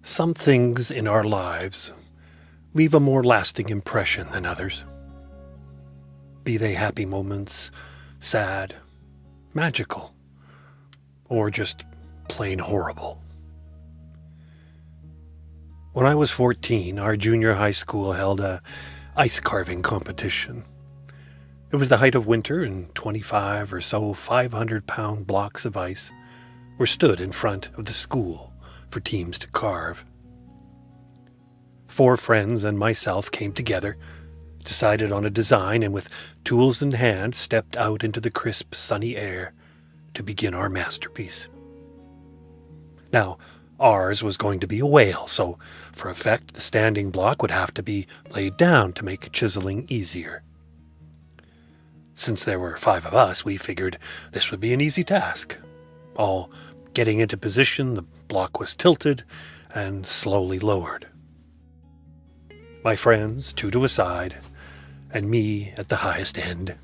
Some things in our lives leave a more lasting impression than others. Be they happy moments, sad, magical, or just plain horrible. When I was 14, our junior high school held a ice carving competition. It was the height of winter, and 25 or so 500-pound blocks of ice were stood in front of the school for teams to carve. 4 friends and myself came together, decided on a design, and with tools in hand stepped out into the crisp, sunny air to begin our masterpiece. Now, ours was going to be a whale, so for effect, the standing block would have to be laid down to make chiseling easier. Since there were 5 of us, we figured this would be an easy task. All getting into position, the block was tilted and slowly lowered. My friends, 2 to a side, and me at the highest end.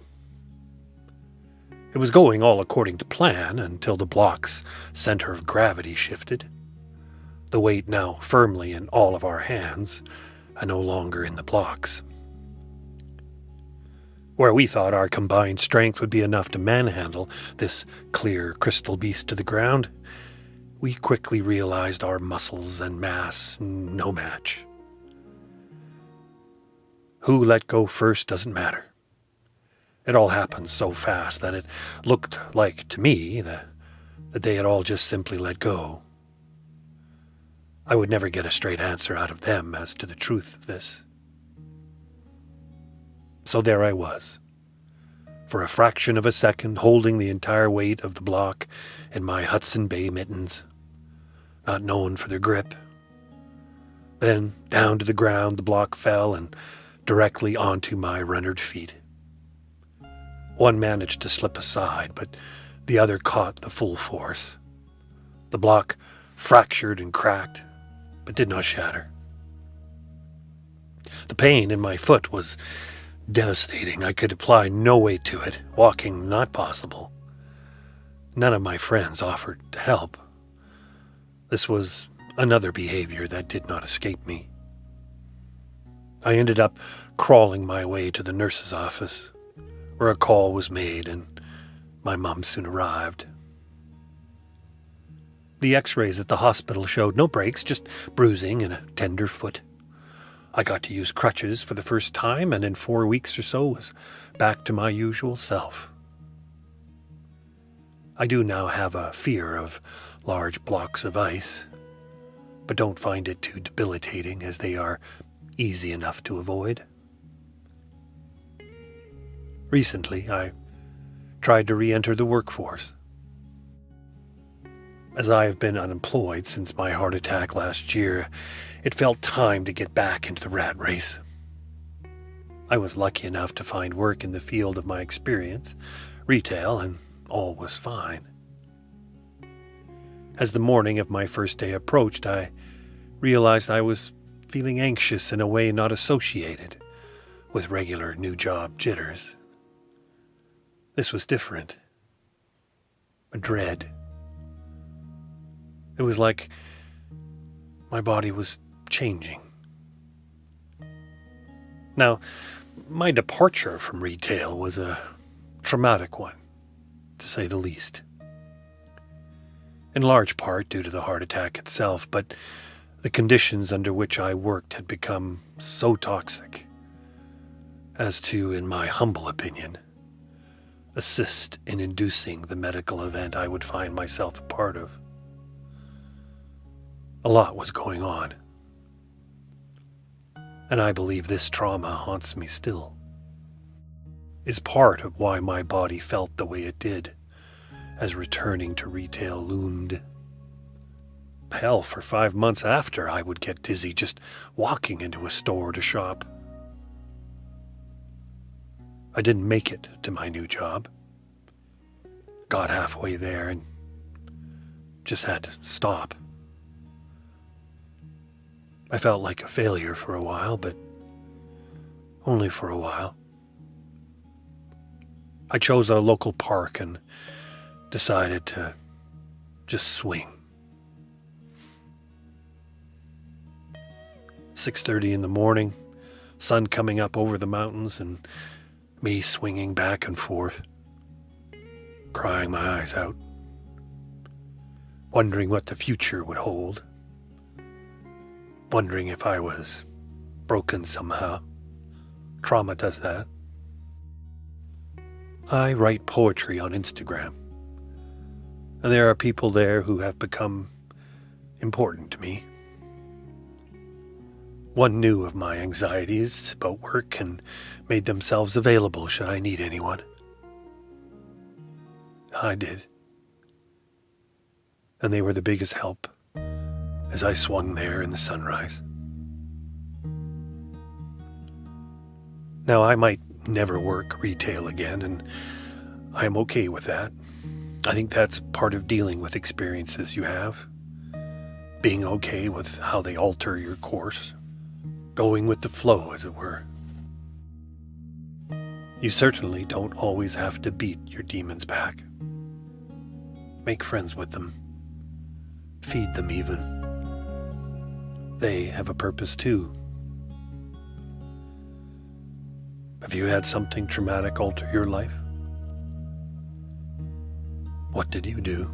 It was going all according to plan until the block's center of gravity shifted. The weight now firmly in all of our hands, and no longer in the blocks. Where we thought our combined strength would be enough to manhandle this clear crystal beast to the ground, we quickly realized our muscles and mass no match. Who let go first doesn't matter. It all happened so fast that it looked like to me that they had all just simply let go. I would never get a straight answer out of them as to the truth of this. So there I was, for a fraction of a second, holding the entire weight of the block in my Hudson Bay mittens, not known for their grip. Then, down to the ground, the block fell and directly onto my runnered feet. One managed to slip aside, but the other caught the full force. The block fractured and cracked, but did not shatter. The pain in my foot was devastating. I could apply no weight to it, walking not possible. None of my friends offered to help. This was another behavior that did not escape me. I ended up crawling my way to the nurse's office, where a call was made and my mom soon arrived. The x-rays at the hospital showed no breaks, just bruising and a tender foot. I got to use crutches for the first time, and in 4 weeks or so was back to my usual self. I do now have a fear of large blocks of ice, but don't find it too debilitating as they are easy enough to avoid. Recently, I tried to re-enter the workforce. As I have been unemployed since my heart attack last year, it felt time to get back into the rat race. I was lucky enough to find work in the field of my experience, retail, and all was fine. As the morning of my first day approached, I realized I was feeling anxious in a way not associated with regular new job jitters. This was different. A dread. It was like my body was changing. Now, my departure from retail was a traumatic one, to say the least. In large part due to the heart attack itself, but the conditions under which I worked had become so toxic as to, in my humble opinion, assist in inducing the medical event I would find myself a part of. A lot was going on, and I believe this trauma haunts me still, is part of why my body felt the way it did as returning to retail loomed. Hell, for 5 months after, I would get dizzy just walking into a store to shop. I didn't make it to my new job. Got halfway there and just had to stop. I felt like a failure for a while, but only for a while. I chose a local park and decided to just swing. 6:30 in the morning, sun coming up over the mountains and me swinging back and forth, crying my eyes out, wondering what the future would hold, wondering if I was broken somehow. Trauma does that. I write poetry on Instagram, and there are people there who have become important to me. One knew of my anxieties about work and made themselves available should I need anyone. I did. And they were the biggest help as I swung there in the sunrise. Now, I might never work retail again, and I am okay with that. I think that's part of dealing with experiences you have. Being okay with how they alter your course. Going with the flow, as it were. You certainly don't always have to beat your demons back. Make friends with them. Feed them even. They have a purpose too. Have you had something traumatic alter your life? What did you do?